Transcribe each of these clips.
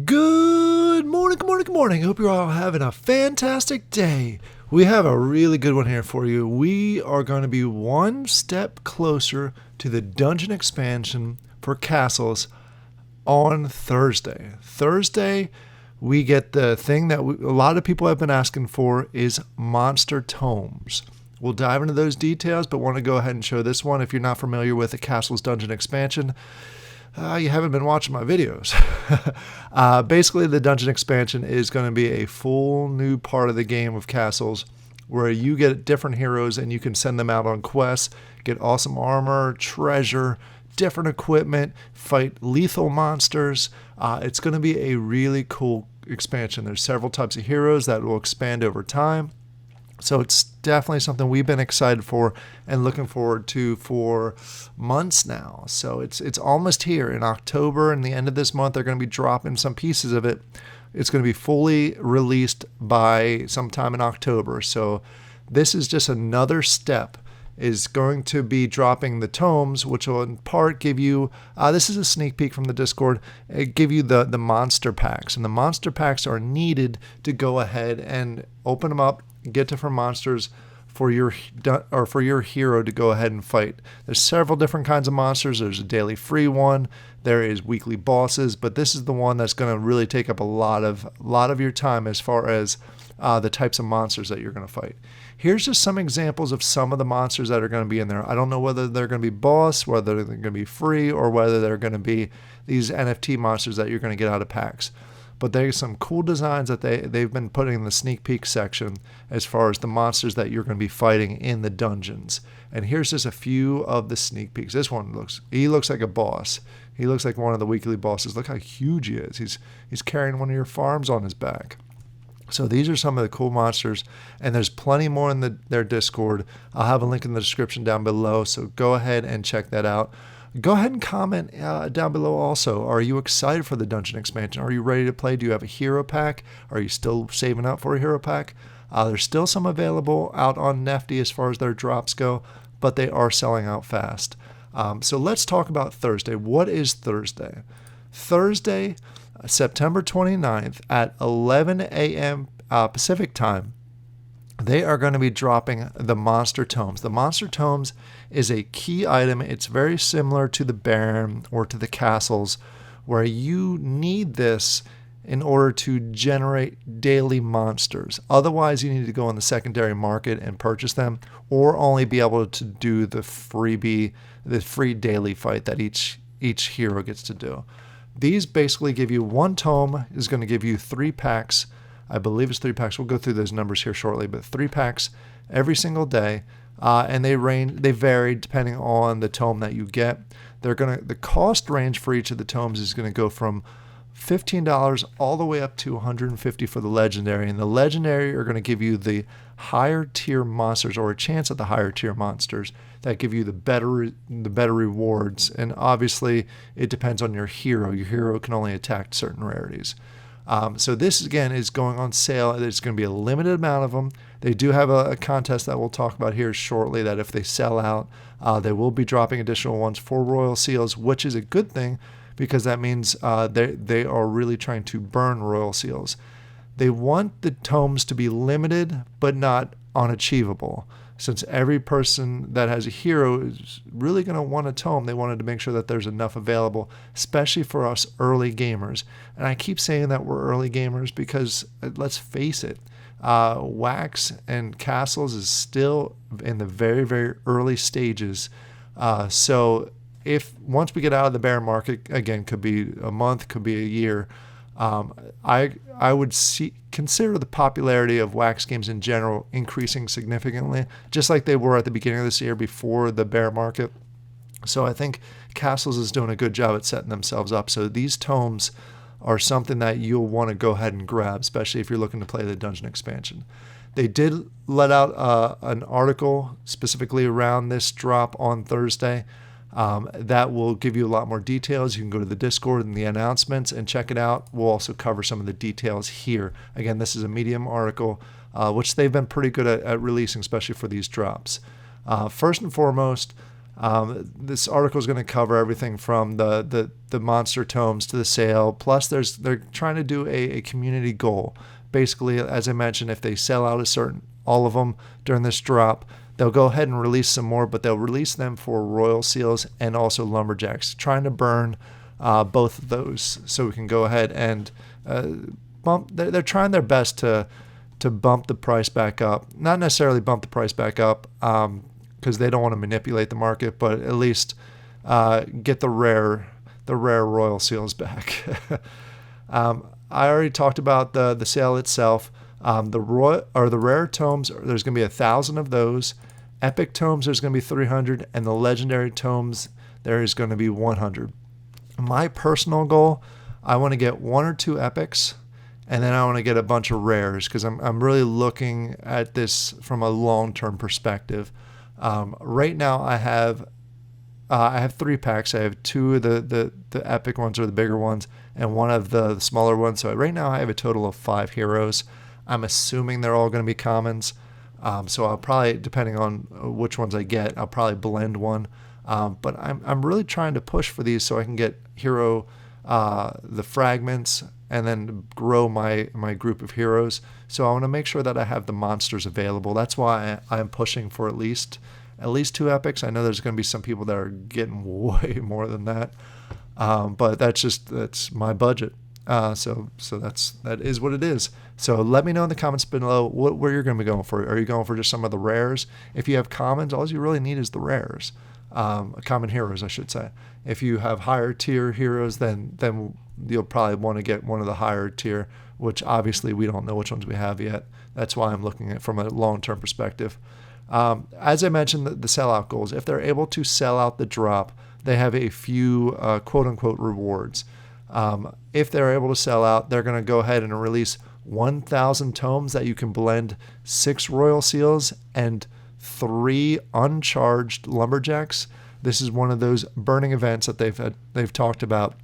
Good morning, good morning, good morning. Hope you're all having a fantastic day. We have a really good one here for you. We are going to be one step closer to the dungeon expansion for Castles on Thursday. Thursday, we get the thing that a lot of people have been asking for is monster tomes. We'll dive into those details, but want to go ahead and show this one. If you're not familiar with the Castles dungeon expansion, you haven't been watching my videos. Basically, the dungeon expansion is going to be a full new part of the game of Castles where you get different heroes and you can send them out on quests, get awesome armor, treasure, different equipment, fight lethal monsters. It's going to be a really cool expansion. There's several types of heroes that will expand over time. So it's definitely something we've been excited for and looking forward to for months now. So it's almost here in October, and the end of this month they're going to be dropping some pieces of it. It's going to be fully released by sometime in October. So this is just another step. Is going to be dropping the tomes, which will in part give you, this is a sneak peek from the Discord, give you the monster packs. And the monster packs are needed to go ahead and open them up, get different monsters for your hero to go ahead and fight. There's several different kinds of monsters. There's a daily free one. There is weekly bosses, but this is the one that's going to really take up a lot of your time as far as the types of monsters that you're going to fight. Here's just some examples of some of the monsters that are going to be in there. I don't know whether they're going to be boss, whether they're going to be free, or whether they're going to be these NFT monsters that you're going to get out of packs. But there's some cool designs that they've been putting in the sneak peek section as far as the monsters that you're going to be fighting in the dungeons. And here's just a few of the sneak peeks. This one looks like a boss. He looks like one of the weekly bosses. Look how huge he is. He's carrying one of your farms on his back. So these are some of the cool monsters, and there's plenty more in their Discord. I'll have a link in the description down below, so go ahead and check that out. Go ahead and comment down below also. Are you excited for the dungeon expansion? Are you ready to play? Do you have a hero pack? Are you still saving up for a hero pack? There's still some available out on Nifty as far as their drops go, but they are selling out fast. So let's talk about Thursday. What is Thursday? Thursday, September 29th at 11 a.m. Pacific time, they are going to be dropping the Monster Tomes. The Monster Tomes is a key item. It's very similar to the Baron or to the Castles, where you need this in order to generate daily monsters. Otherwise, you need to go on the secondary market and purchase them, or only be able to do the free daily fight that each hero gets to do. These basically give you one tome is going to give you 3 packs. I believe it's 3 packs. We'll go through those numbers here shortly, but 3 packs every single day, and they vary depending on the tome that you get. The cost range for each of the tomes is going to go from $15 all the way up to $150 for the legendary, and the legendary are going to give you the higher tier monsters, or a chance at the higher tier monsters that give you the better rewards. And obviously it depends on your hero. Your hero can only attack certain rarities. So this again is going on sale. There's going to be a limited amount of them. They do have a contest that we'll talk about here shortly, that if they sell out, they will be dropping additional ones for Royal Seals, which is a good thing, because that means they are really trying to burn Royal Seals. They want the tomes to be limited but not unachievable. Since every person that has a hero is really going to want a tome, they wanted to make sure that there's enough available, especially for us early gamers. And I keep saying that we're early gamers because, let's face it, Wax and Castles is still in the very, very early stages. So if once we get out of the bear market, again, could be a month, could be a year, I would consider the popularity of Wax games in general increasing significantly, just like they were at the beginning of this year before the bear market. So I think Castles is doing a good job at setting themselves up. So these tomes are something that you'll want to go ahead and grab, especially if you're looking to play the dungeon expansion. They did let out an article specifically around this drop on Thursday. That will give you a lot more details. You can go to the Discord and the announcements and check it out. We'll also cover some of the details here. Again, this is a Medium article, which they've been pretty good at releasing, especially for these drops. First and foremost, This article is going to cover everything from the monster tomes to the sale. Plus, they're trying to do a community goal. Basically, as I mentioned, if they sell out all of them during this drop, they'll go ahead and release some more, but they'll release them for Royal Seals and also Lumberjacks, trying to burn both of those so we can go ahead and bump. They're trying their best to bump the price back up. Not necessarily bump the price back up because they don't want to manipulate the market, but at least get the rare Royal Seals back. I already talked about the sale itself. The rare tomes, there's going to be 1,000 of those. Epic tomes, there's going to be 300, and the legendary tomes, there is going to be 100. My personal goal, I want to get 1 or 2 epics, and then I want to get a bunch of rares because I'm really looking at this from a long-term perspective. Right now, I have 3 packs. I have 2 of the epic ones or the bigger ones, and 1 of the smaller ones. So right now, I have a total of 5 heroes. I'm assuming they're all going to be commons. So I'll probably, depending on which ones I get, I'll probably blend one. But I'm really trying to push for these so I can get the fragments and then grow my group of heroes. So I want to make sure that I have the monsters available. That's why I'm pushing for at least 2 epics. I know there's going to be some people that are getting way more than that. But that's my budget. So that is what it is. So let me know in the comments below where you're going to be going for. Are you going for just some of the rares? If you have commons, all you really need is the rares. Common heroes, I should say. If you have higher tier heroes, then you'll probably want to get one of the higher tier, which obviously we don't know which ones we have yet. That's why I'm looking at it from a long-term perspective. As I mentioned, the sellout goals. If they're able to sell out the drop, they have a few quote-unquote rewards. If they're able to sell out, they're going to go ahead and release 1,000 tomes that you can blend 6 Royal Seals and 3 uncharged Lumberjacks. This is one of those burning events that they've talked about.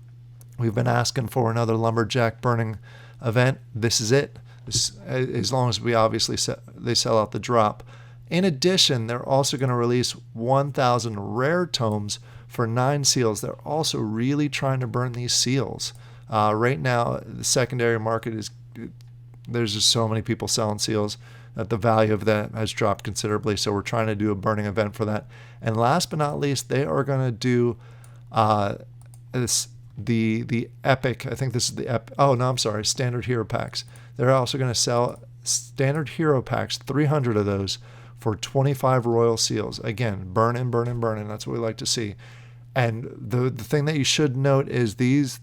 We've been asking for another Lumberjack burning event. This is it. As long as we obviously they sell out the drop. In addition, they're also going to release 1,000 rare tomes for 9 seals. They're also really trying to burn these seals. Right now, the secondary market there's just so many people selling seals that the value of that has dropped considerably. So we're trying to do a burning event for that. And last but not least, they are going to do the epic. I think this is the epic. Oh no, I'm sorry. Standard hero packs. They're also going to sell standard hero packs, 300 of those, for 25 Royal Seals. Again, burning. That's what we like to see. And the thing that you should note is these,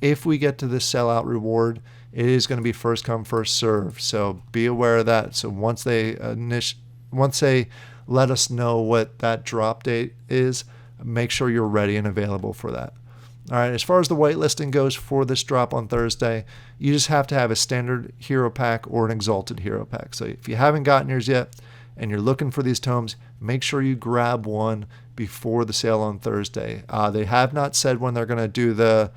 if we get to this sellout reward, it is going to be first come, first serve. So be aware of that. So once they let us know what that drop date is, make sure you're ready and available for that. All right, as far as the whitelisting goes for this drop on Thursday, you just have to have a standard hero pack or an exalted hero pack. So if you haven't gotten yours yet and you're looking for these tomes, make sure you grab one before the sale on Thursday. They have not said when they're going to do the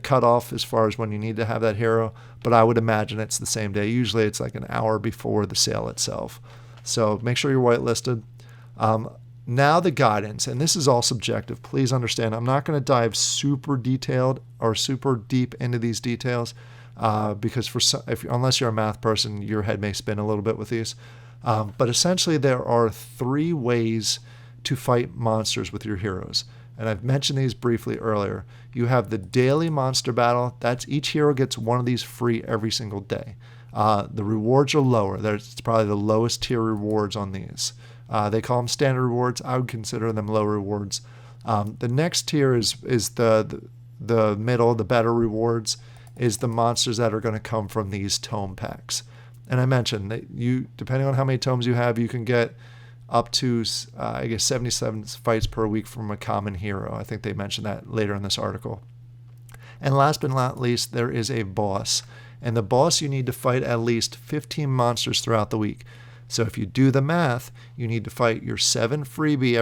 cutoff as far as when you need to have that hero, but I would imagine it's the same day. Usually it's like an hour before the sale itself. So make sure you're whitelisted. Now the guidance, and this is all subjective. Please understand, I'm not going to dive super detailed or super deep into these details because unless you're a math person, your head may spin a little bit with these. But essentially there are 3 ways to fight monsters with your heroes. And I've mentioned these briefly earlier. You have the daily monster battle. That's each hero gets one of these free every single day. The rewards are lower. It's probably the lowest tier rewards on these. They call them standard rewards. I would consider them low rewards. The next tier is the middle, the better rewards, is the monsters that are going to come from these tome packs. And I mentioned that depending on how many tomes you have, you can get up to, 77 fights per week from a common hero. I think they mentioned that later in this article. And last but not least, there is a boss. And the boss, you need to fight at least 15 monsters throughout the week. So if you do the math, you need to fight your 7 freebie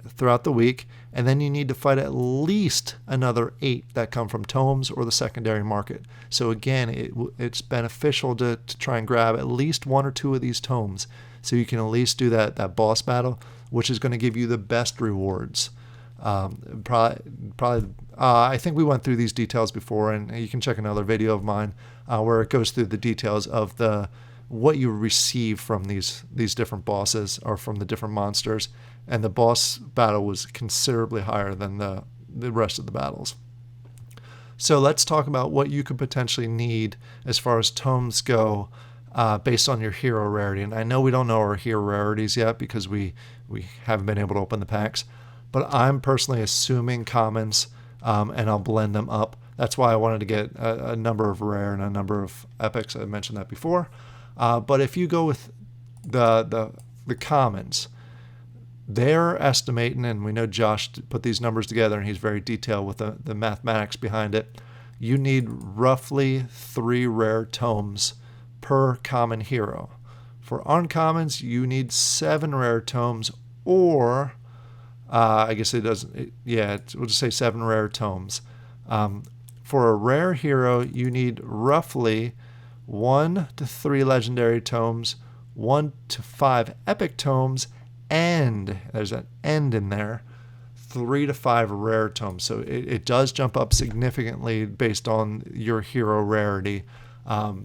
throughout the week, and then you need to fight at least another 8 that come from tomes or the secondary market. So again, it's beneficial to try and grab at least 1 or 2 of these tomes, so you can at least do that boss battle, which is going to give you the best rewards. I think we went through these details before, and you can check another video of mine where it goes through the details of what you receive from these different bosses or from the different monsters. And the boss battle was considerably higher than the rest of the battles. So let's talk about what you could potentially need as far as tomes go based on your hero rarity. And I know we don't know our hero rarities yet because we haven't been able to open the packs, but I'm personally assuming commons, and I'll blend them up. That's why I wanted to get a number of rare and a number of epics. I mentioned that before. But if you go with the commons, they're estimating, and we know Josh put these numbers together, and he's very detailed with the mathematics behind it. You need roughly 3 rare tomes per common hero. For uncommons, you need 7 rare tomes, or I guess it doesn't. We'll just say 7 rare tomes. For a rare hero, you need roughly 1 to 3 legendary tomes, 1 to 5 epic tomes, and there's an end in there, 3 to 5 rare tomes. So it does jump up significantly based on your hero rarity. I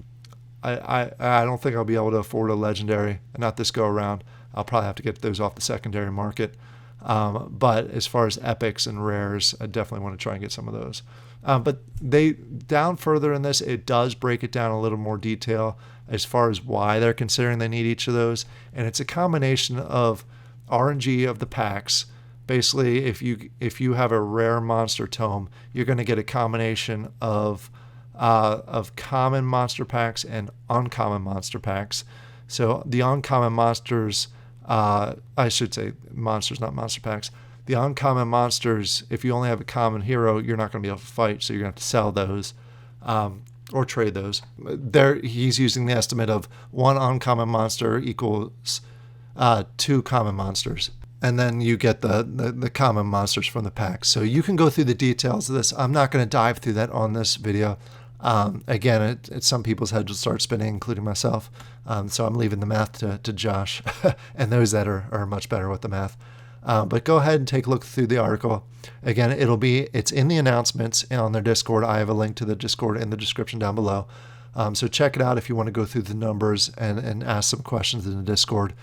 don't think I'll be able to afford a legendary, not this go around. I'll probably have to get those off the secondary market. But as far as epics and rares, I definitely want to try and get some of those. But down further in this, it does break it down a little more detail as far as why they're considering they need each of those. And it's a combination of RNG of the packs. Basically, if you have a rare monster tome, you're going to get a combination of common monster packs and uncommon monster packs. So the uncommon monsters, I should say monsters, not monster packs. The uncommon monsters, if you only have a common hero, you're not going to be able to fight, so you're going to have to sell those or trade those. He's using the estimate of 1 uncommon monster equals 2 common monsters. And then you get the common monsters from the pack. So you can go through the details of this. I'm not going to dive through that on this video. Again, some people's heads will start spinning, including myself. So I'm leaving the math to Josh and those that are much better with the math. But go ahead and take a look through the article. Again, it's in the announcements and on their Discord. I have a link to the Discord in the description down below. So check it out if you want to go through the numbers and ask some questions in the Discord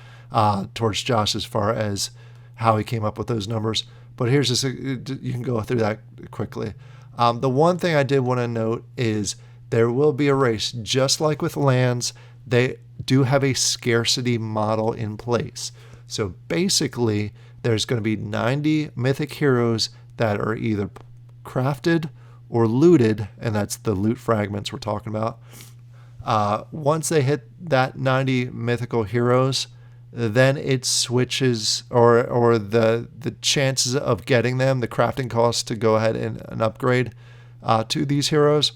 towards Josh as far as how he came up with those numbers. But here's just, you can go through that quickly. The one thing I did want to note is there will be a race. Just like with lands, they do have a scarcity model in place. So basically, there's going to be 90 mythic heroes that are either crafted or looted, and that's the loot fragments we're talking about. Once they hit that 90 mythical heroes, then it switches, or the chances of getting them, the crafting costs to go ahead and upgrade to these heroes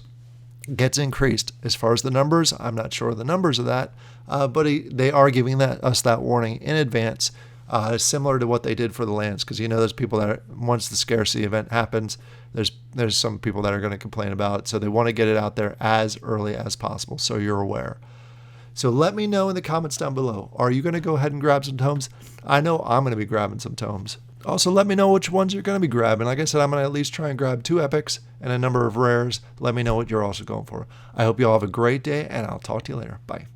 gets increased. As far as the numbers, I'm not sure of the numbers of that, but they are giving us that warning in advance, similar to what they did for the lands, because there's people that once the scarcity event happens, there's some people that are going to complain about it, so they want to get it out there as early as possible, so you're aware. So let me know in the comments down below. Are you going to go ahead and grab some tomes? I know I'm going to be grabbing some tomes. Also, let me know which ones you're going to be grabbing. Like I said, I'm going to at least try and grab 2 epics and a number of rares. Let me know what you're also going for. I hope you all have a great day, and I'll talk to you later. Bye.